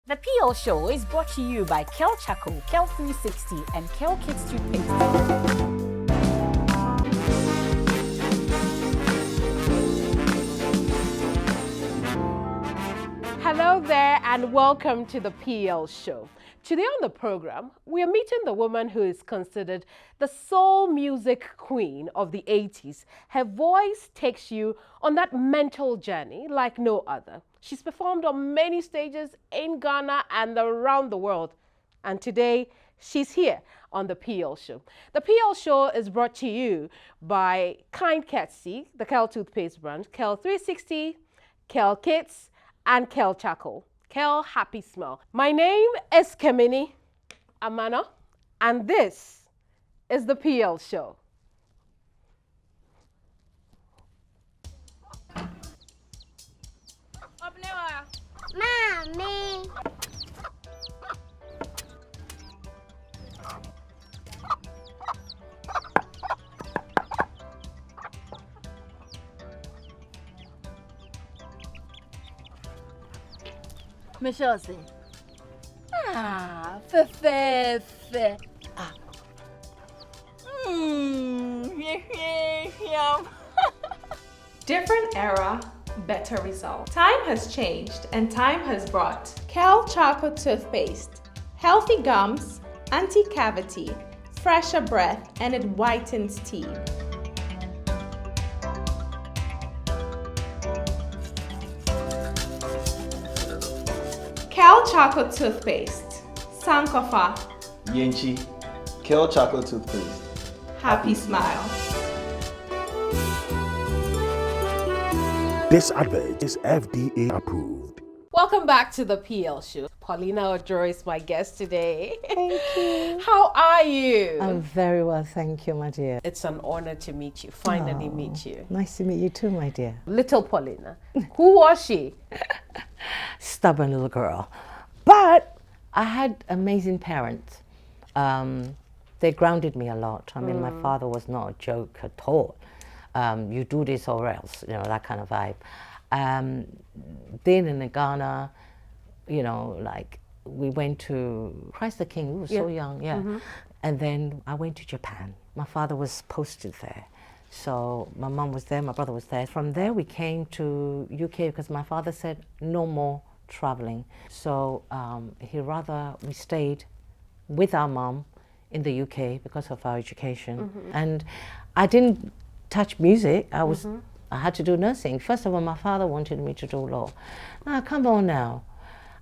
The PL Show is brought to you by Kel Chaco, Kel 360, and Kel Kids Toothpaste. Hello there and welcome to the PL Show. Today on the program, we are meeting the woman who is considered the soul music queen of the 80s. Her voice takes you on that mental journey like no other. She's performed on many stages in Ghana and around the world. And today, she's here on the PL Show. The PL Show is brought to you by Kind Courtesy, the Kel Toothpaste brand, Kel 360, Kel Kids, and Kel Chaco. Kel Happy Smell. My name is Keminni, Amanor, and this is the PL Show. Mommy. Michelle say, fe. Ah. Yum. Different era, better result. Time has changed and time has brought Kel Chaco toothpaste, healthy gums, anti-cavity, fresher breath, and it whitens teeth. Kel Chaco toothpaste, Sankofa, Yenchi, Kel Chocolate Toothpaste. happy smile. This advert is FDA approved. Welcome back to the PL Show. Paulina Oduro is my guest today. Thank you. How are you? I'm very well, thank you, my dear. It's an honor to meet you, finally meet you. Nice to meet you too, my dear. Little Paulina. Who was she? Stubborn little girl. But I had amazing parents. They grounded me a lot. I mean, my father was not a joke at all. You do this or else, you know, that kind of vibe. Then in Ghana, you know, like we went to Christ the King. We were so young, And then I went to Japan. My father was posted there. So my mom was there, my brother was there. From there we came to UK because my father said no more traveling. So we stayed with our mom in the UK because of our education. And I didn't touch music. I had to do nursing. First of all, my father wanted me to do law. Now, come on now.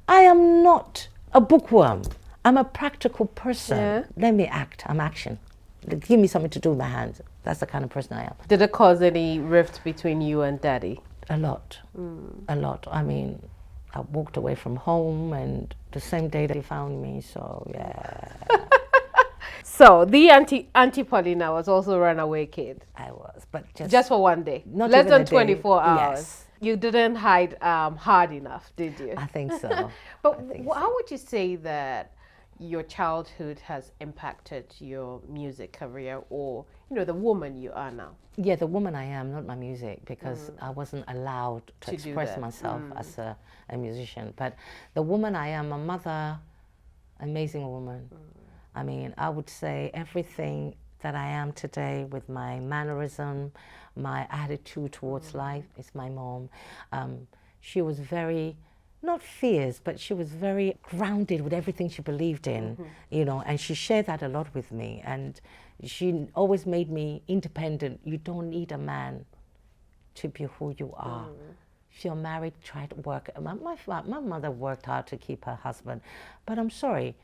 I am not a bookworm. I'm a practical person. Yeah. Let me act. I'm action. Give me something to do with my hands. That's the kind of person I am. Did it cause any rift between you and Daddy? A lot. A lot. I mean, I walked away from home and the same day they found me, so yeah. So the Auntie Paulina was also a runaway kid. I was, but Just for one day. Not Less even than a day. 24 hours. Yes. You didn't hide hard enough, did you? I think so. But how would you say that your childhood has impacted your music career, or you know, the woman you are now? Yeah, the woman I am, not my music, because I wasn't allowed to To do express that. myself as a musician. But the woman I am, a mother, amazing woman. I mean, I would say everything that I am today with my mannerism, my attitude towards life is my mom. She was very, not fierce, but she was very grounded with everything she believed in, you know, and she shared that a lot with me. And she always made me independent. You don't need a man to be who you are. If you're married, try to work. My mother worked hard to keep her husband, but I'm sorry.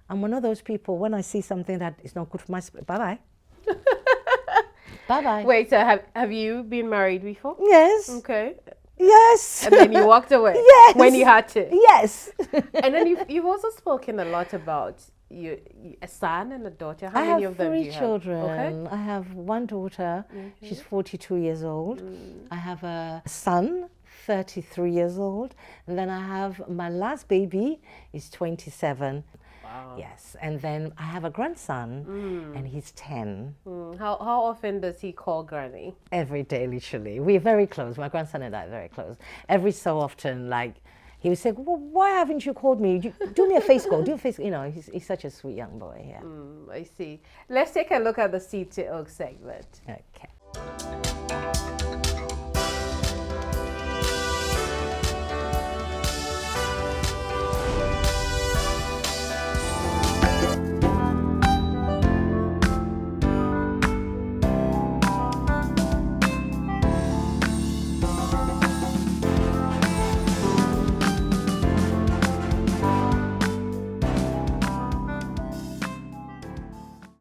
I'm one of those people, when I see something that is not good for my spirit, bye-bye. Bye-bye. Wait, so have you been married before? Yes. Okay. Yes. And then you walked away? Yes. When you had to? Yes. And then you've also spoken a lot about a son and a daughter. How many of them do you have? I have 3 children. Okay. I have one daughter, she's 42 years old. I have a son, 33 years old. And then I have my last baby, is 27. Wow. Yes, and then I have a grandson, and he's 10. How often does he call Granny? Every day, literally. We're very close. My grandson and I are very close. Every so often, like, he would say, well, why haven't you called me? Do me a face call, do a face, you know, he's such a sweet young boy, yeah. I see. Let's take a look at the Seed to Oak segment. Okay.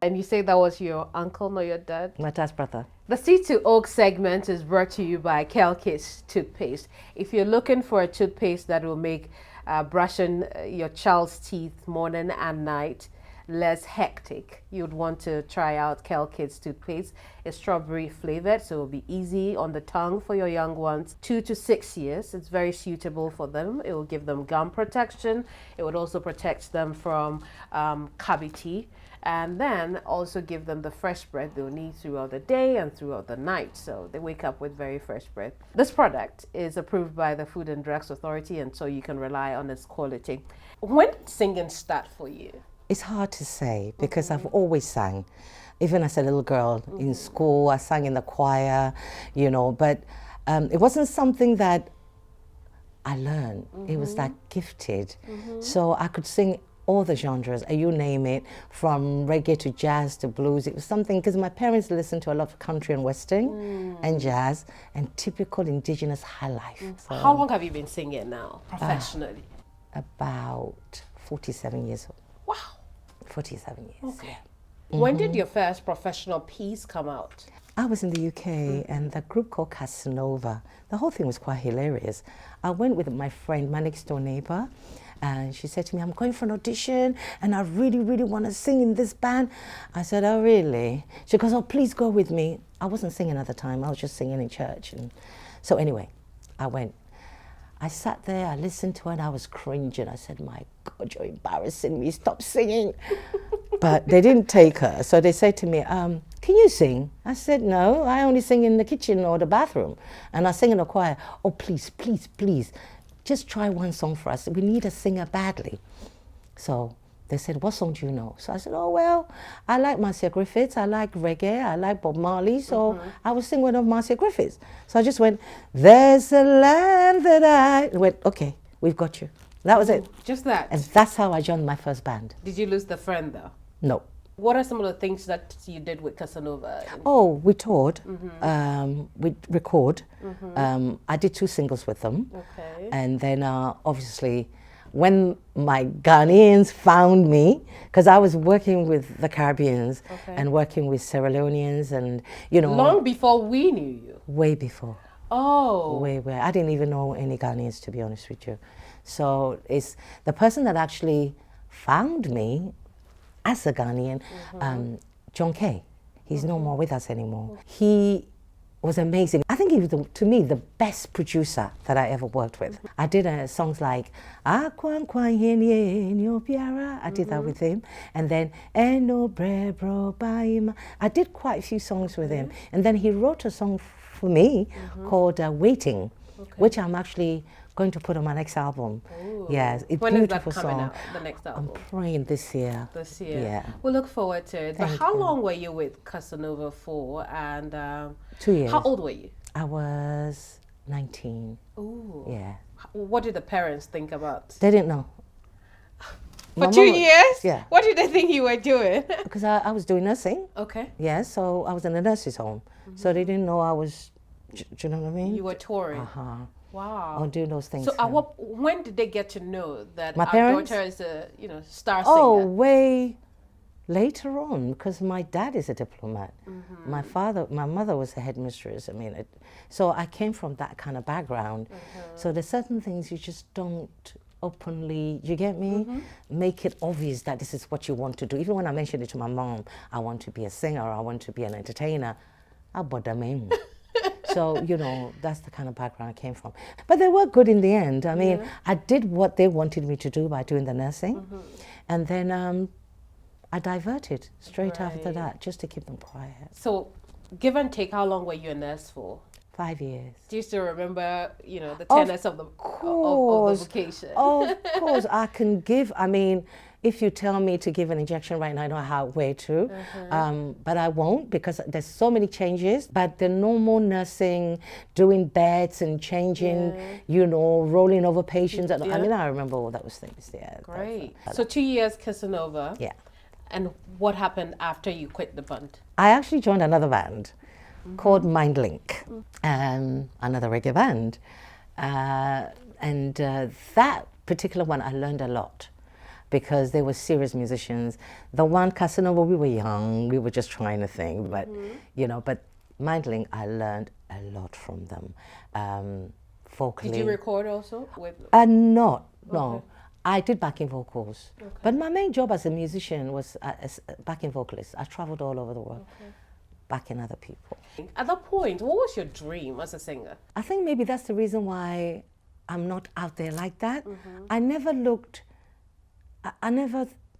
And you say that was your uncle, not your dad? My dad's brother. The Seed to Oak segment is brought to you by Kelkis toothpaste. If you're looking for a toothpaste that will make brushing your child's teeth morning and night less hectic, you'd want to try out Kelkis toothpaste. It's strawberry flavored, so it'll be easy on the tongue for your young ones. 2 to 6 years, it's very suitable for them. It will give them gum protection. It would also protect them from cavity, and then also give them the fresh breath they'll need throughout the day and throughout the night, so they wake up with very fresh breath. This product is approved by the Food and Drugs Authority, and so you can rely on its quality. When did singing start for you? It's hard to say because I've always sang. Even as a little girl in school, I sang in the choir, you know, but it wasn't something that I learned. It was like gifted. So I could sing all the genres, you name it, from reggae to jazz to blues. It was something, because my parents listened to a lot of country and western and jazz and typical indigenous high life. So How long have you been singing now, professionally? about 47 years old. Wow. 47 years, yeah. When did your first professional piece come out? I was in the UK and the group called Casanova. The whole thing was quite hilarious. I went with my friend, my next door neighbor, and she said to me, I'm going for an audition and I really, really want to sing in this band. I said, oh, really? She goes, oh, please go with me. I wasn't singing at the time. I was just singing in church. And so anyway, I went. I sat there, I listened to her, and I was cringing. I said, my God, you're embarrassing me. Stop singing. But they didn't take her. So they said to me, can you sing? I said, no, I only sing in the kitchen or the bathroom. And I sing in a choir. Oh, please, please, please, just try one song for us. We need a singer badly. So they said, what song do you know? So I said, oh, well, I like Marcia Griffiths, I like reggae, I like Bob Marley, so I will sing one of Marcia Griffiths. So I just went, there's a land that I went, okay, we've got you. That was it. Just that? And that's how I joined my first band. Did you lose the friend, though? No. What are some of the things that you did with Casanova? Oh, we toured, we record. I did 2 singles with them. Okay. And then obviously, when my Ghanaians found me, because I was working with the Caribbeans and working with Sierra Leoneans and, you know. Long before we knew you? Way before. Oh. Way. I didn't even know any Ghanaians, to be honest with you. So it's the person that actually found me as a Ghanaian, John Kay. He's no more with us anymore. He was amazing. I think he was, to me, the best producer that I ever worked with. I did songs like I did that with him, and then I did quite a few songs with him, and then he wrote a song for me called Waiting, which I'm actually going to put on my next album. Ooh. Yes, it's when beautiful is that coming song. out, the next album? I'm praying this year. This year. Yeah. We'll look forward to it. But Thank how you. long were you with Casanova for? And 2 years. how old were you? I was 19. Ooh. Yeah. What did the parents think about? They didn't know. For My 2 mom- years? Yeah. What did they think you were doing? Because I was doing nursing. Okay. Yeah, so I was in a nurse's home. So they didn't know I was, do you know what I mean? You were touring. Uh-huh. Wow. Or doing those things. So when did they get to know that My our parents? daughter is a star Oh, singer? way later on, because my dad is a diplomat. My mother was a headmistress. I mean, so I came from that kind of background. So there's certain things you just don't openly, you get me? Make it obvious that this is what you want to do. Even when I mentioned it to my mom, I want to be a singer, I want to be an entertainer. I bought them in. So, you know, that's the kind of background I came from. But they were good in the end. I mean, I did what they wanted me to do by doing the nursing. And then I diverted straight after that, just to keep them quiet. So give and take, how long were you a nurse for? 5 years. Do you still remember, you know, the tenets of the vocation? Of course, I can give. I mean, if you tell me to give an injection right now, I know how where to, but I won't because there's so many changes. But the normal nursing, doing beds and changing, you know, rolling over patients. I mean, I remember all those things. Yeah. Great. So 2 years Casanova. Yeah. And what happened after you quit the band? I actually joined another band called Mindlink, another reggae band. That particular one, I learned a lot because they were serious musicians. The one, Casanova, we were young, we were just trying to think, but, you know, but Mindlink, I learned a lot from them. Vocally. Did you record also? No. I did backing vocals, but my main job as a musician was as a backing vocalist. I traveled all over the world, backing other people. At that point, what was your dream as a singer? I think maybe that's the reason why I'm not out there like that. I never looked.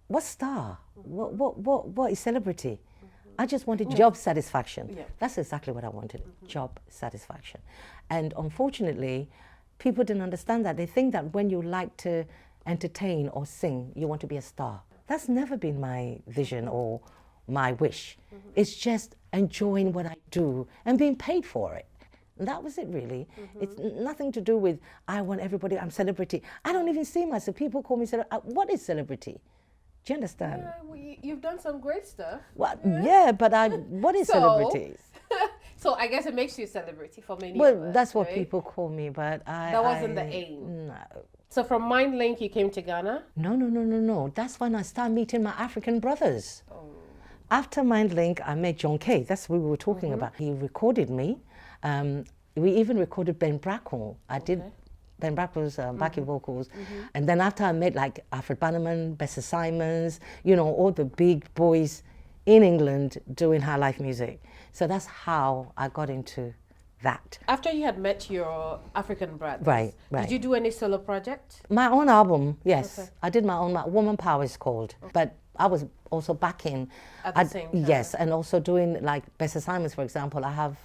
What star? What is celebrity? I just wanted job satisfaction. Yeah. That's exactly what I wanted, job satisfaction. And unfortunately, people didn't understand that. They think that when you like to entertain or sing, you want to be a star. That's never been my vision or my wish. It's just enjoying what I do and being paid for it. And that was it really. It's nothing to do with, I want everybody, I'm celebrity. I don't even see myself. People call me celebrity. What is celebrity? Do you understand? Yeah, well, you've done some great stuff. Well, but what is celebrities? So I guess it makes you a celebrity for many of us, that's what people call me, but that wasn't the aim. No. So from Mindlink, you came to Ghana? No. That's when I started meeting my African brothers. After Mindlink, I met John Kay. That's what we were talking about. He recorded me. We even recorded Ben Brackle. I did Ben Brackle's backing vocals. And then after I met like Alfred Bannerman, Bessie Simons, you know, all the big boys in England doing high life music. So that's how I got into that. After you had met your African brothers, right. Did you do any solo project? My own album, yes. Okay. I did my own, Woman Power is called. Okay. But I was also backing. At the same time? Yes, and also doing like Bessie Simons, for example. I have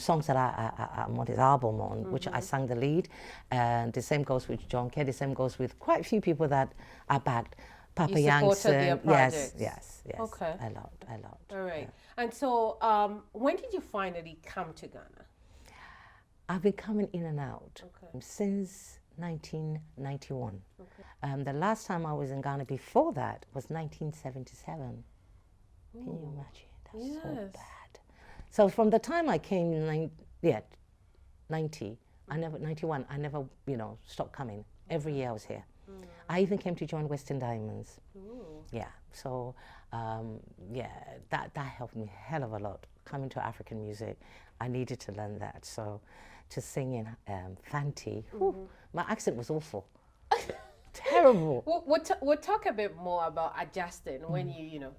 songs that I'm on his album on, which I sang the lead. And the same goes with John Kay. The same goes with quite a few people that I backed. Papa Yankson. Yes. Okay. A lot. All right. Yeah. And so when did you finally come to Ghana? I've been coming in and out since 1991. The last time I was in Ghana before that was 1977. Can you imagine? That's so bad. So from the time I came in 91, I never, stopped coming. Every year I was here. I even came to join Western Diamonds. Yeah, so that helped me a hell of a lot. Coming to African music, I needed to learn that. So to sing in Fanti, my accent was awful. Terrible. We'll talk a bit more about adjusting when you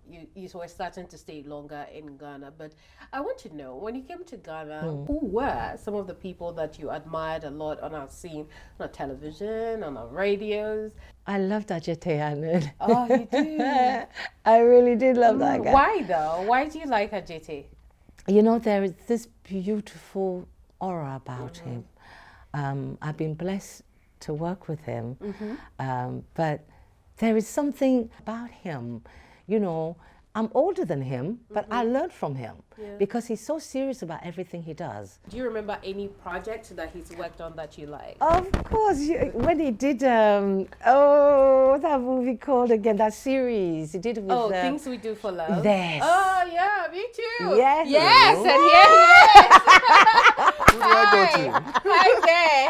were starting to stay longer in Ghana. But I want to know, when you came to Ghana, who were some of the people that you admired a lot on our scene, on our television, on our radios? I loved Ajete Anand. Oh, you do? I really did love that guy. Why though? Why do you like Ajete? You know, there is this beautiful aura about him. I've been blessed to work with him, but there is something about him, I'm older than him, but I learned from him because he's so serious about everything he does. Do you remember any project that he's worked on that you like? Of course, when he did, what's that movie called again, that series he did with... Things We Do for Love? Yes. Oh, yeah, me too. Yes. Yes, and here he is. Who do I go to?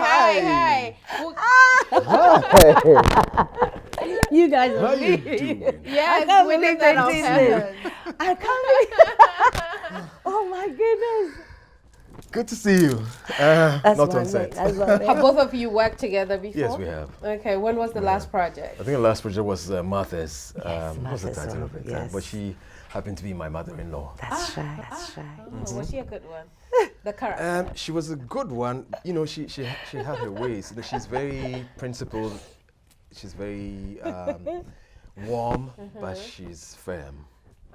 Hi. You guys are How you doing? Yes, I can't we believe did that they did this. I can't believe. Oh my goodness. Good to see you. That's not my on set. That's my Have both of you worked together before? Yes, we have. Okay, when was the last project? I think the last project was Martha's. What was the Martha's title of it? yes. But she happened to be my mother-in-law. That's right. Oh, was she a good one? The character? She was a good one. She had her ways. She's very principled. She's very warm, but she's firm.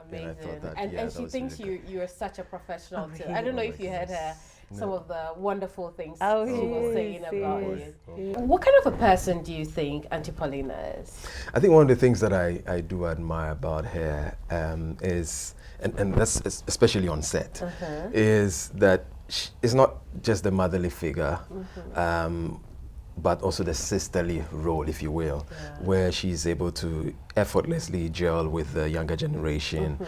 Amazing. And I thought that, and she that thinks really you are such a professional too. really? I don't know if you heard her some of the wonderful things Oh, she he was saying is, about he you. is. What kind of a person do you think Auntie Paulina is? I think one of the things that I do admire about her is, and that's especially on set, is that it's not just the motherly figure, but also the sisterly role, if you will, where she's able to effortlessly gel with the younger generation,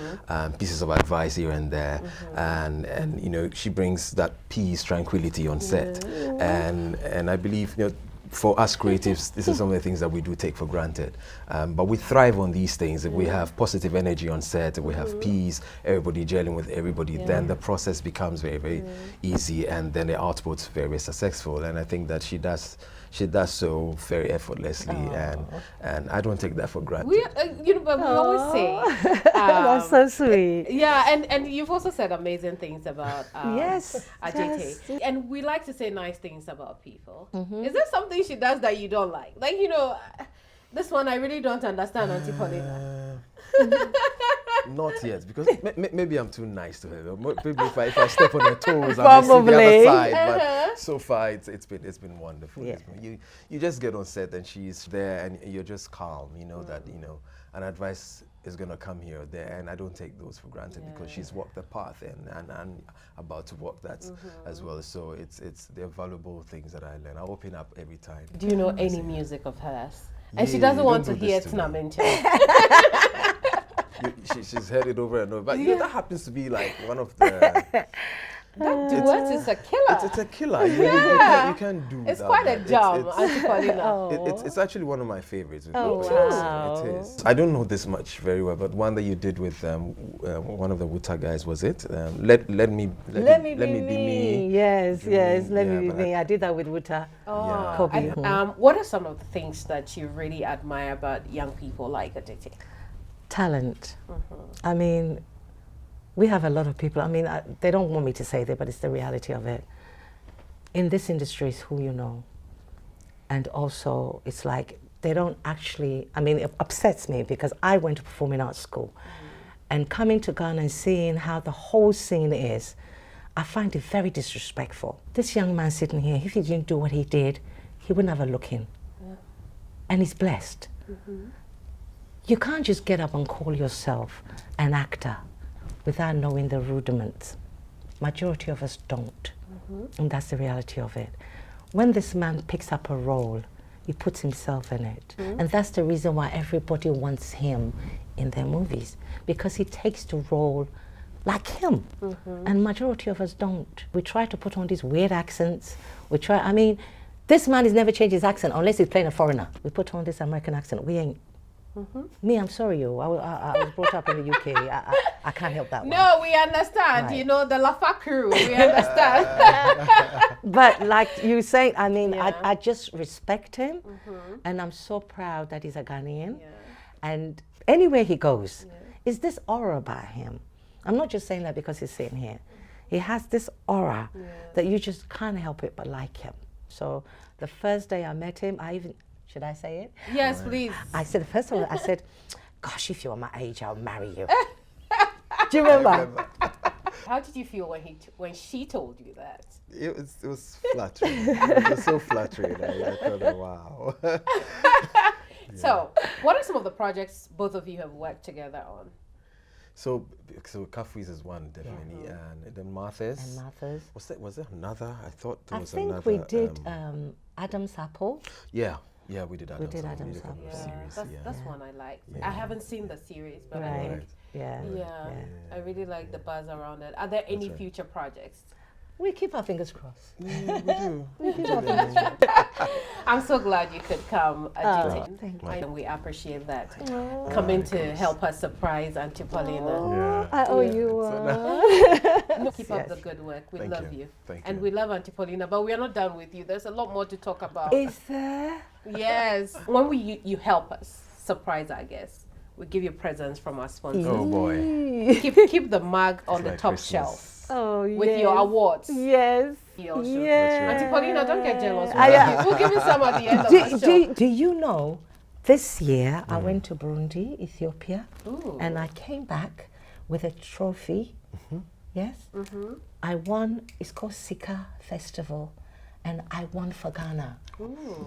pieces of advice here and there, and you know, she brings that peace, tranquility on set, and I believe, you know, for us creatives, this is some of the things that we do take for granted. But we thrive on these things. If we have positive energy on set, if we have peace, everybody gelling with everybody, then the process becomes very, very easy, and then the output's very, very successful. And I think that she does so very effortlessly, and I don't take that for granted. We, you know, but we always say That's so sweet. yeah, and you've also said amazing things about Yes, Ajete. yes. And we like to say nice things about people. Is there something she does that you don't like? Like, you know, this one I really don't understand, Auntie Paulina. Not yet, because maybe I'm too nice to her. Maybe if I step on her toes, I may see the Probably. other side. But so far, it's been wonderful. Yeah. You just get on set and she's there, and you're just calm. You know that, you know, an advice is gonna come here or there, and I don't take those for granted because she's walked the path, and I'm about to walk that as well. So they're valuable things that I learn. I open up every time. Do you know any music of hers? And she Yeah, doesn't you want to don't do hear this to me. Tnamincha. She's heard it over and over. But you know, that happens to be like one of the. That duet is a killer. It's a killer. You can't do. It's without quite a that. jam, Auntie Paulina. It's actually one of my favorites. Oh, It is. I don't know this much very well, but one that you did with one of the Wuta guys, was it? Let me be me. Yes, yes. Let Yeah, me be but me. I did that with Wuta. Yeah. Kobe. What are some of the things that you really admire about young people like Ajete? Talent. I mean, we have a lot of people. I mean, they don't want me to say that, but it's the reality of it. In this industry, it's who you know. And also, it's like they don't actually, I mean, it upsets me because I went to performing arts school. And coming to Ghana and seeing how the whole scene is, I find it very disrespectful. This young man sitting here, if he didn't do what he did, he wouldn't have a look in. And he's blessed. You can't just get up and call yourself an actor without knowing the rudiments. Majority of us don't. And that's the reality of it. When this man picks up a role, he puts himself in it. And that's the reason why everybody wants him in their movies, because he takes the role like him. And majority of us don't. We try to put on these weird accents. I mean, this man has never changed his accent unless he's playing a foreigner. We put on this American accent. We ain't. Me, I'm sorry, you. I was brought up in the UK. I can't help that one. No, we understand. Right. You know, the Lafa crew, we understand. But like you say, I mean, Yeah. I just respect him, and I'm so proud that he's a Ghanaian. And anywhere he goes, is this aura about him? I'm not just saying that because he's sitting here. He has this aura that you just can't help it but like him. So the first day I met him, should I say it? Yes, please. I said, the first one, I said, gosh, if you're my age, I'll marry you. Do you remember? How did you feel when she told you that? It was flattering. It was so flattering. I thought, wow. So, what are some of the projects both of you have worked together on? So Kafui's is one, definitely, and then Martha's. And Martha's. Was there another? I thought there I was think another. we did Adam's Apple. Yeah, we did Adam's. did Apple. Adam's a couple of Apple. series, That's one I liked. I haven't seen the series, but I think, Yeah. I really like the buzz around it. Are there any future projects? We keep our fingers crossed. we do. I'm so glad you could come, Ajite. thank you. And we appreciate that. Coming to help us surprise Auntie Paulina. I owe you one. Keep up the good work. We Thank love you. you. Thank And you. we love Auntie Paulina, but we are not done with you. There's a lot more to talk about. Is there? Yes. When you help us surprise our guests, we give you presents from our sponsors. Oh boy. Keep the mug on It's the like top Christmas. shelf Oh, with your awards. Yes. Your show. Yes. Auntie Paulina, don't get jealous. yeah. We'll give you some at the end of the show. Do you know, this year I went to Burundi, Ethiopia, Ooh. and I came back with a trophy Yes. I won, it's called Sika Festival, and I won for Ghana.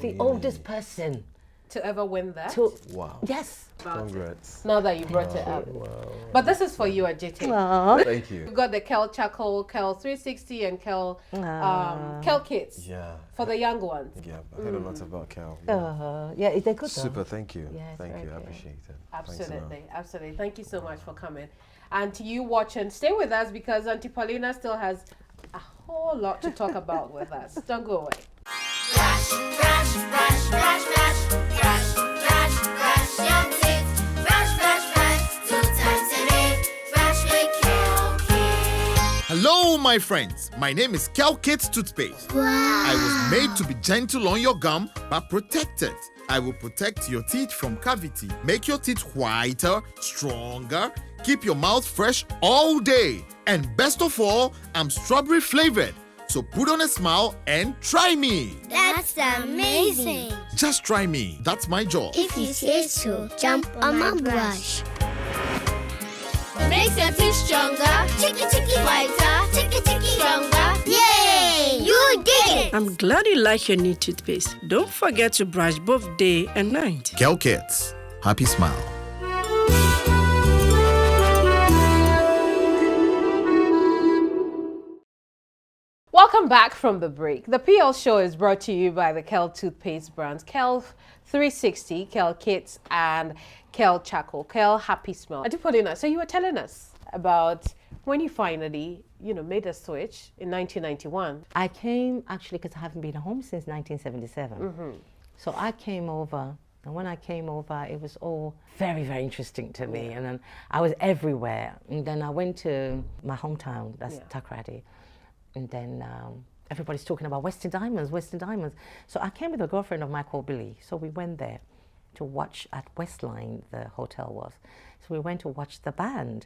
The oldest person To ever win that? to, Wow. yes. Congrats. Now that you brought it up. Wow. But this is for you, Ajiti. Thank you. We've got the Kel Charcoal, Kel 360, and Kel Kits Yeah. for the young ones. Yeah, I heard a lot about Cal. Yeah, they're good though. Super, thank you. Yes, Thank very you, I good. appreciate it. Thanks a lot. Absolutely, absolutely. Thank you so much for coming. And to you watching, stay with us because Auntie Paulina still has a whole lot to talk about with us. Don't go away. Brush, brush, brush, brush, brush, brush, brush, brush your teeth. Brush, brush, brush, 2 times a day. Brush with Kel-Kit. Hello, my friends. My name is Kel-Kit's toothpaste. I was made to be gentle on your gum, but protected. I will protect your teeth from cavity, make your teeth whiter, stronger, keep your mouth fresh all day. And best of all, I'm strawberry flavored. So put on a smile and try me. That's amazing. Just try me. That's my job. If you say so, jump on my brush. Makes your teeth stronger, chicky chicky whiter, chicky chicky stronger. Yay! You did it! I'm glad you like your new toothpaste. Don't forget to brush both day and night. Kel-Kit's. Happy smile. Welcome back from the break. The PL show is brought to you by the Kel toothpaste brands Kel 360, Kel Kits, and Kel Charcoal. Kel Happy Smell. Auntie Paulina, so you were telling us about when you finally, made a switch in 1991. I came actually because I haven't been home since 1977. So I came over, and when I came over, it was all very, very interesting to me. And then I was everywhere. And then I went to my hometown, that's Takoradi. And then everybody's talking about Western Diamonds, Western Diamonds. So I came with a girlfriend of mine called Billy. So we went there to watch at Westline, the hotel was. So we went to watch the band.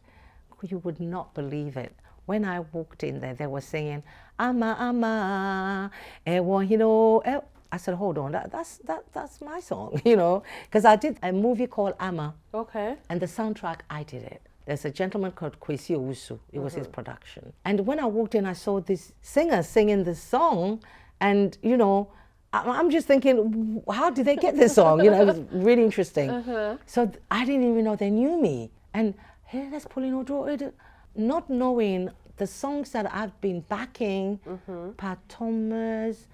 You would not believe it. When I walked in there, they were singing, Ama, Ama, I said, hold on, that's my song, because I did a movie called Ama. Okay. And the soundtrack, I did it. There's a gentleman called Kwesi Owusu. It was his production. And when I walked in, I saw this singer singing this song. And, I'm just thinking, how did they get this song? It was really interesting. So I didn't even know they knew me. And hey, that's Paulina Oduro. Not knowing the songs that I've been backing, Pat Thomas,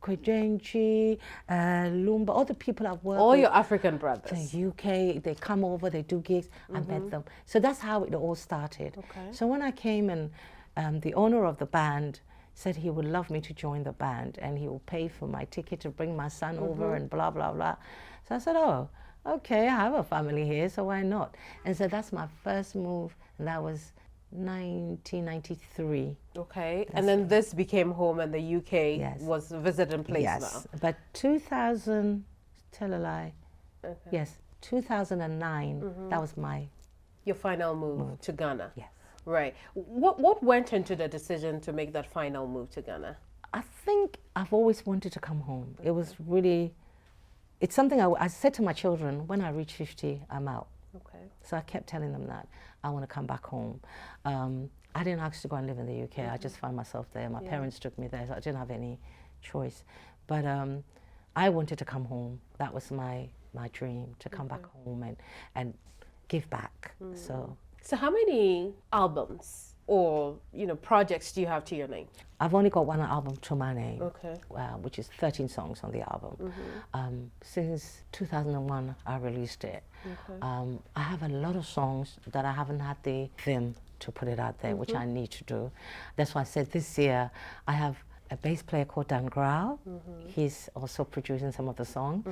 Kwejenchi, Lumba, all the people I've worked with. All your African brothers. The UK, they come over, they do gigs, I met them. So that's how it all started. Okay. So when I came and the owner of the band said he would love me to join the band and he will pay for my ticket to bring my son over and blah, blah, blah. So I said, oh, okay, I have a family here, so why not? And so that's my first move, and that was 1993. Okay, and then this became home and the UK Yes. was a visiting place Yes, but 2000, tell a lie. Okay. Yes, 2009, that was my, Your final move to Ghana. yes. Right. What went into the decision to make that final move to Ghana? I think I've always wanted to come home. It was really, it's something I said to my children, when I reach 50, I'm out. Okay. So I kept telling them that I want to come back home. I didn't ask to go and live in the UK. I just found myself there. My parents took me there, so I didn't have any choice. But I wanted to come home. That was my dream, to come back home and give back. So how many albums or projects do you have to your name? I've only got one album to my name, Okay. which is 13 songs on the album. Since 2001, I released it. I have a lot of songs that I haven't had the vim to put it out there, which I need to do. That's why I said this year I have a bass player called Dan Grau. He's also producing some of the song.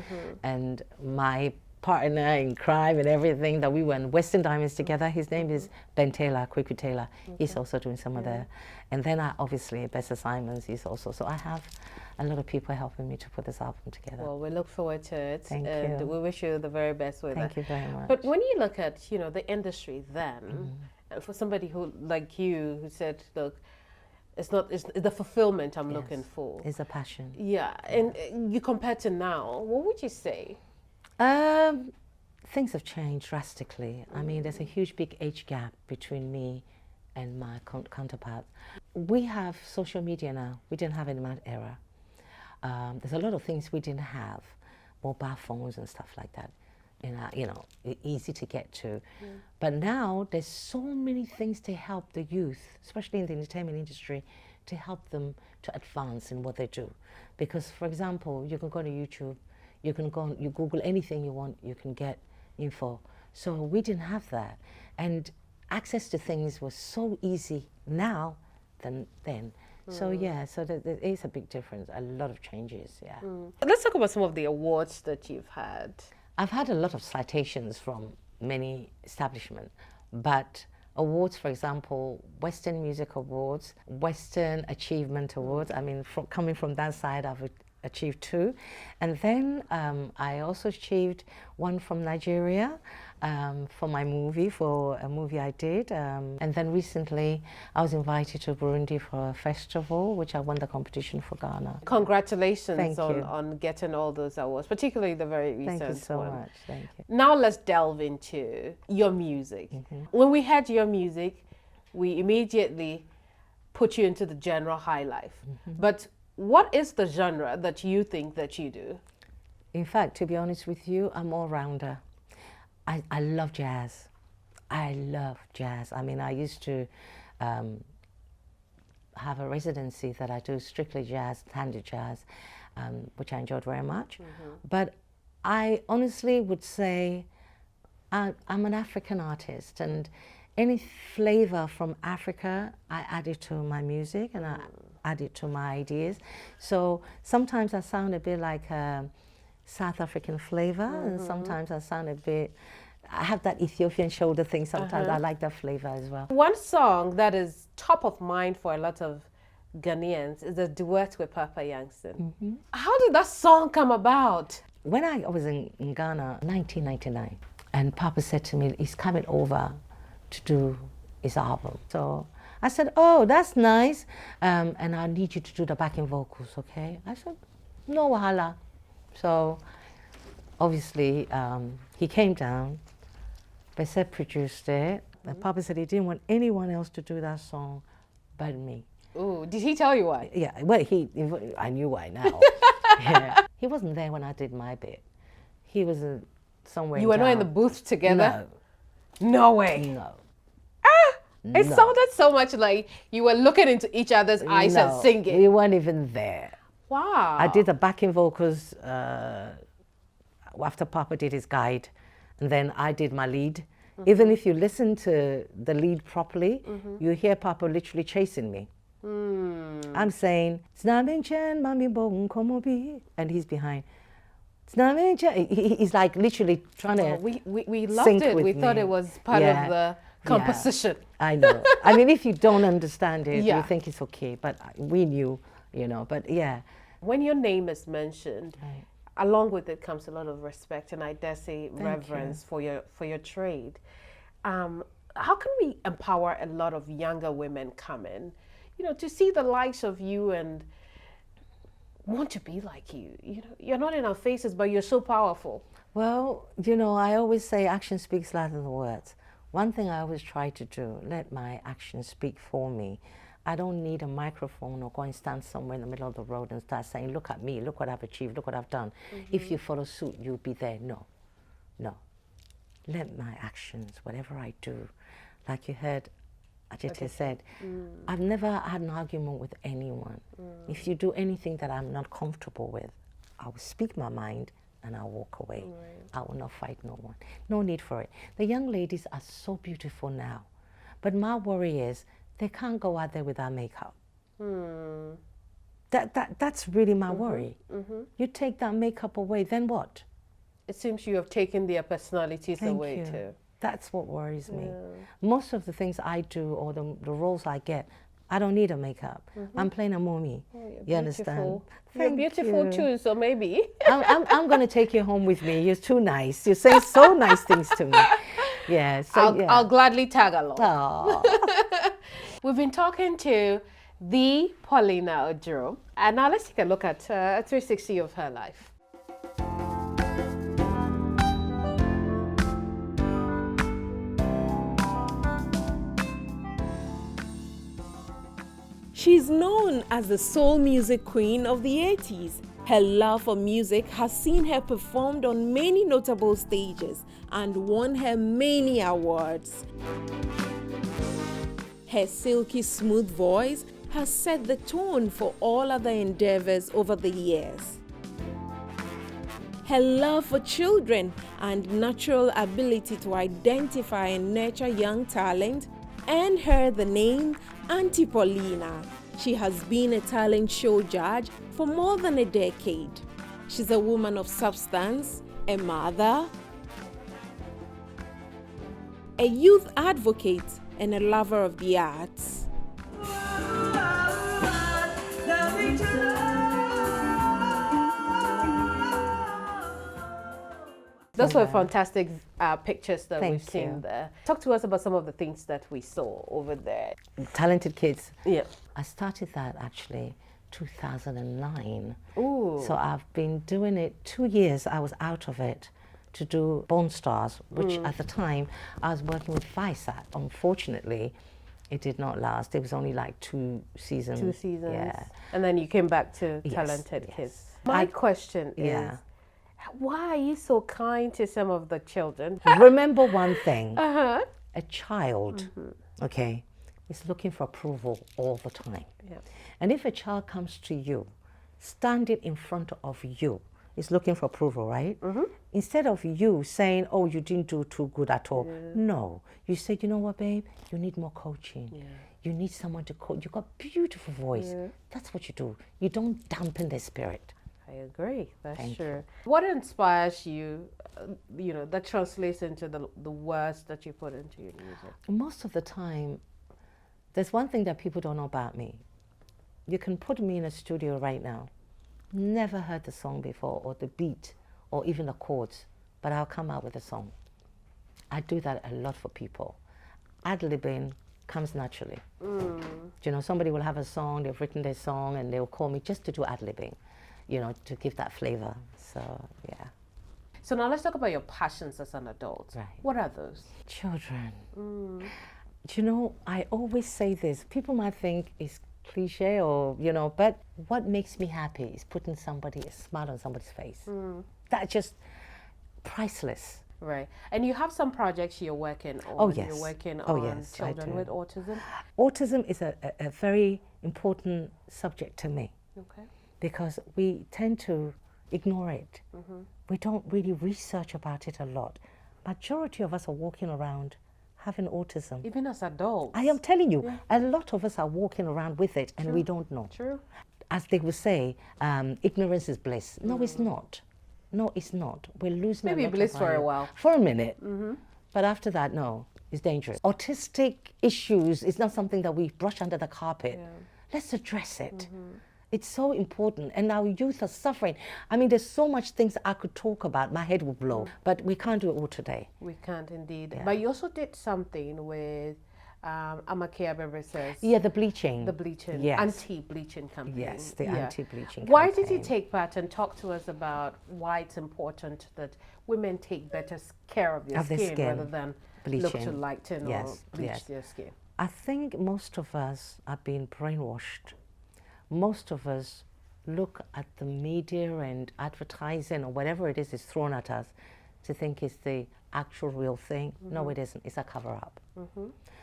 And my partner in crime and everything that we were in Western Diamonds together. His name is Ben Taylor, Kweku Taylor. He's also doing some of the, and then obviously Bessa Simons, he's also, so I have a lot of people helping me to put this album together. Well, we look forward to it. Thank and you. we wish you the very best with it. Thank you very much. But when you look at, the industry then, and for somebody who, like you, who said, look, it's the fulfillment I'm looking for. It's a passion. Yeah, and you compare to now, what would you say? Things have changed drastically. I mean, there's a huge, big age gap between me and my counterpart. We have social media now. We didn't have it in my era. There's a lot of things we didn't have, mobile phones and stuff like that. Easy to get to. But now there's so many things to help the youth, especially in the entertainment industry, to help them to advance in what they do. Because, for example, you can go to YouTube, you Google anything you want, you can get info. So we didn't have that. And access to things was so easy now than then. So yeah, so there is a big difference, a lot of changes, yeah. Let's talk about some of the awards that you've had. I've had a lot of citations from many establishments, but awards, for example, Western Music Awards, Western Achievement Awards, I mean, coming from that side, I've achieved 2. And then I also achieved one from Nigeria for my movie, for a movie I did. And then recently I was invited to Burundi for a festival, which I won the competition for Ghana. Congratulations on getting all those awards, particularly the very recent one. Thank you so much, thank you. Now let's delve into your music. When we heard your music, we immediately put you into the general high life. But what is the genre that you think that you do? In fact, to be honest with you, I'm all-rounder. I love jazz. I love jazz. I mean, I used to have a residency that I do strictly jazz, standard jazz, which I enjoyed very much. But I honestly would say I'm an African artist, and any flavor from Africa, I add it to my music and I add it to my ideas. So sometimes I sound a bit like South African flavor, and sometimes I sound a bit, I have that Ethiopian shoulder thing sometimes. I like that flavor as well. One song that is top of mind for a lot of Ghanaians is a duet with Papa Youngson. How did that song come about? When I was in Ghana, 1999, and Papa said to me, he's coming over to do his album. So I said, oh, that's nice, and I need you to do the backing vocals, okay? I said, no wahala. So obviously he came down, Bessette produced it, and Papa said he didn't want anyone else to do that song but me. Oh, did he tell you why? Yeah, well, I knew why now. Yeah. He wasn't there when I did my bit. He was somewhere. You were not in the booth together? No. No way. No. It sounded so much like you were looking into each other's eyes and singing. We weren't even there. Wow. I did the backing vocals after Papa did his guide, and then I did my lead. Even if you listen to the lead properly, you hear Papa literally chasing me. I'm saying, and he's behind. He's like literally trying to we loved sync it. with We me. thought it was part of the composition. Yeah, I know. I mean, if you don't understand it, Yeah. you think it's okay. But we knew, But yeah. When your name is mentioned, along with it comes a lot of respect and I dare say reverence for your trade. How can we empower a lot of younger women coming, to see the likes of you and want to be like you? You're not in our faces, but you're so powerful. Well, I always say action speaks louder than words. One thing I always try to do, let my actions speak for me. I don't need a microphone or go and stand somewhere in the middle of the road and start saying, look at me, look what I've achieved, look what I've done. If you follow suit, you'll be there. No. Let my actions, whatever I do, like you heard Ajite said, I've never had an argument with anyone. If you do anything that I'm not comfortable with, I will speak my mind and I'll walk away. I will not fight no one. No need for it. The young ladies are so beautiful now, but my worry is they can't go out there without makeup. That's really my worry. You take that makeup away, then what? It seems you have taken their personalities away Thank you. too. That's what worries me. Most of the things I do or the roles I get, I don't need a makeup. I'm playing a mommy. You understand? You're beautiful too, so maybe. I'm going to take you home with me. You're too nice. You say so nice things to me. Yeah. So I'll gladly tag along. Aww. We've been talking to the Paulina Oduro, and now let's take a look at a 360 of her life. She's known as the soul music queen of the 80s. Her love for music has seen her performed on many notable stages and won her many awards. Her silky smooth voice has set the tone for all other endeavors over the years. Her love for children and natural ability to identify and nurture young talent earned her the name Auntie Paulina. She has been a talent show judge for more than a decade. She's a woman of substance, a mother, a youth advocate, and a lover of the arts. Those were fantastic pictures that Thank we've seen you. there. Talk to us about some of the things that we saw over there. Talented Kids. Yeah. I started that actually 2009. Ooh. So I've been doing it 2 years. I was out of it to do Bone Stars, which at the time I was working with Vice at. Unfortunately, it did not last. It was only like 2 seasons. 2 seasons. Yeah. And then you came back to Yes, Talented yes. Kids. My question Yeah. is, why are you so kind to some of the children? Remember one thing. Uh-huh. A child, okay, is looking for approval all the time. Yeah. And if a child comes to you, standing in front of you, is looking for approval, right? Instead of you saying, oh, you didn't do too good at all. No. You say, you know what, babe? You need more coaching. You need someone to coach. You've got beautiful voice. That's what you do. You don't dampen their spirit. I agree. That's Thank true. What inspires you, that translates into the words that you put into your music? Most of the time, there's one thing that people don't know about me. You can put me in a studio right now. Never heard the song before, or the beat, or even the chords, but I'll come out with a song. I do that a lot for people. Ad-libbing comes naturally. Somebody will have a song, they've written their song, and they'll call me just to do ad-libbing, to give that flavor. So, yeah. So now let's talk about your passions as an adult. Right. What are those? Children. I always say this. People might think it's cliche but what makes me happy is putting a smile on somebody's face. That's just priceless. Right. And you have some projects you're working on. Oh, yes. You're working Oh, on yes, I children do. with autism. Autism is a very important subject to me Okay. because we tend to ignore it. We don't really research about it a lot. Majority of us are walking around having autism. Even as adults. I am telling you, a lot of us are walking around with it and we don't know. True. As they would say, ignorance is bliss. No, it's not. No, it's not. We're losing Maybe a lot bliss of for a our- while. For a minute. But after that, no, it's dangerous. Autistic issues is not something that we brush under the carpet. Let's address it. It's so important. And our youth are suffering. I mean, there's so much things I could talk about. My head will blow. But we can't do it all today. We can't indeed. Yeah. But you also did something with Amakea says. Yeah, the bleaching. The bleaching, Yes. anti-bleaching campaign. Yes, the anti-bleaching Why did you campaign. take part, and talk to us about why it's important that women take better care of their Of their skin, skin. rather than look to Bleaching. lighten or Yes, bleach yes. their skin? I think most of us are being brainwashed. Most of us look at the media and advertising or whatever it is thrown at us to think it's the actual real thing. No, it isn't. It's a cover-up.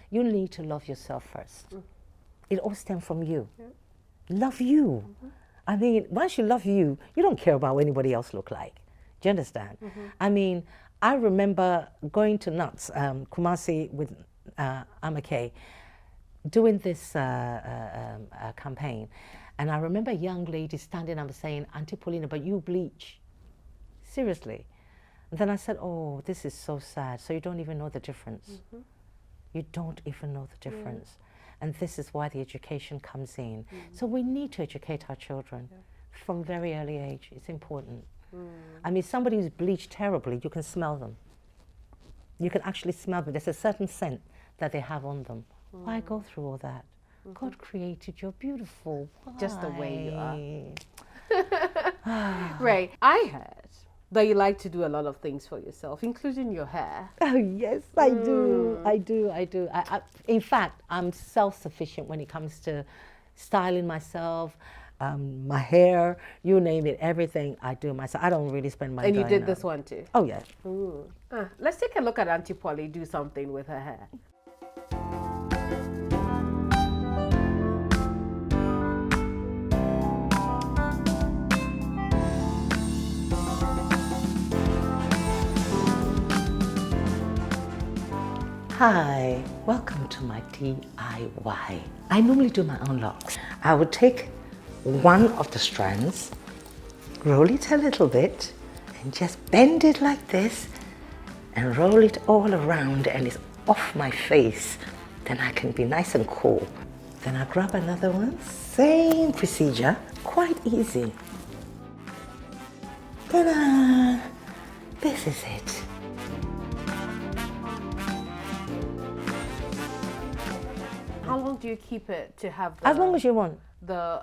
You need to love yourself first. It all stems from you. Love you. I mean, once you love you, you don't care about what anybody else look like. Do you understand? I mean, I remember going to Nuts, Kumasi with Amakea, doing this campaign. And I remember a young lady standing up saying, Auntie Paulina, but you bleach. Seriously. And then I said, oh, this is so sad. So you don't even know the difference. You don't even know the difference. And this is why the education comes in. So we need to educate our children from very early age. It's important. I mean, somebody who's bleached terribly, you can smell them. You can actually smell them. There's a certain scent that they have on them. Why go through all that? God created you beautiful. Just the way you are. Right. I heard that you like to do a lot of things for yourself, including your hair. Oh, yes, I do. I do. In fact, I'm self-sufficient when it comes to styling myself, my hair, you name it, everything I do myself. I don't really spend my time. And you did this one too? Oh, yeah. Ooh. Let's take a look at Auntie Polly do something with her hair. Hi, welcome to my DIY. I normally do my own locks. I would take one of the strands, roll it a little bit, and just bend it like this, and roll it all around, and it's off my face. Then I can be nice and cool. Then I grab another one, same procedure, quite easy. Ta-da! This is it. How long do you keep it to have the... As long as you want. The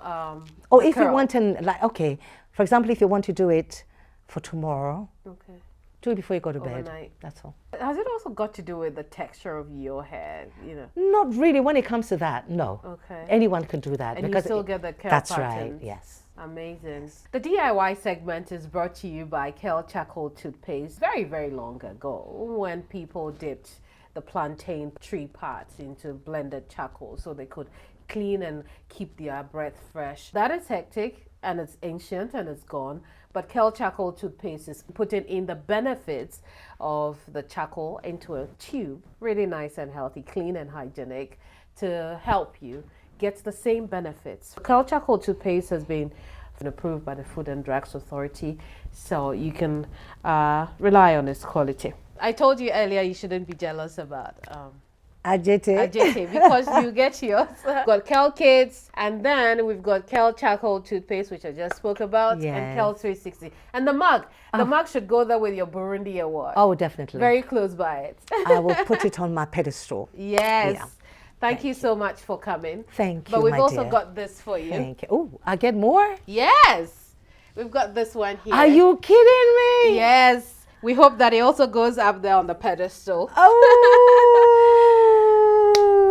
Or the if you curl? want to, like, okay, for example, if you want to do it for tomorrow, Okay. do it before you go to bed. Overnight. That's all. Has it also got to do with the texture of your hair, you know? Not really when it comes to that, no. Okay. Anyone can do that. And you because still get the curl That's patterns. right, yes. Amazing. The DIY segment is brought to you by Kel Charcoal Toothpaste. Very, very long ago, when people dipped the plantain tree parts into blended charcoal so they could clean and keep their breath fresh. That is hectic and it's ancient and it's gone. But Kel Charcoal Toothpaste is putting in the benefits of the charcoal into a tube, really nice and healthy, clean and hygienic, to help you get the same benefits. Kel Charcoal Toothpaste has been approved by the Food and Drugs Authority, so you can rely on its quality. I told you earlier you shouldn't be jealous about Ajete because you get yours. We've got Kel Kids, and then we've got Kel Charcoal Toothpaste, which I just spoke about, and Kel 360. And the mug. The mug should go there with your Burundi award. Oh, definitely. Very close by it. I will put it on my pedestal. Yes. Yeah. Thank you so much for coming. Thank you, But we've my also dear. got this for you. Thank you. Oh, I get more? Yes. We've got this one here. Are you kidding me? Yes. We hope that it also goes up there on the pedestal. Oh.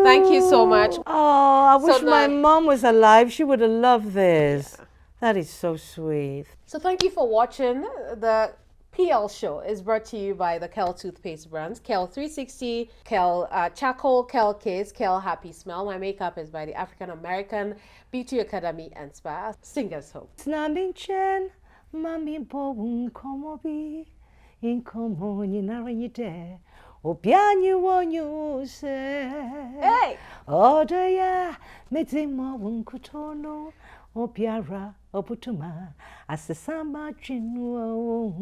Thank you so much. Oh, I wish So my now- mom was alive. She would have loved this. Yeah. That is so sweet. So thank you for watching. The PL show is brought to you by the Kel toothpaste brands, Kel 360, Kel Charcoal, Kel Kids, Kel Happy Smell. My makeup is by the African American Beauty Academy and Spa. Sing us home. Snambinchen, mami bo unkomobi, inkomo nyinaranyite, obianyu wonyuse. Hey! Odaya, medzimo unkutono, obiara, obutuma, asesama chinwo.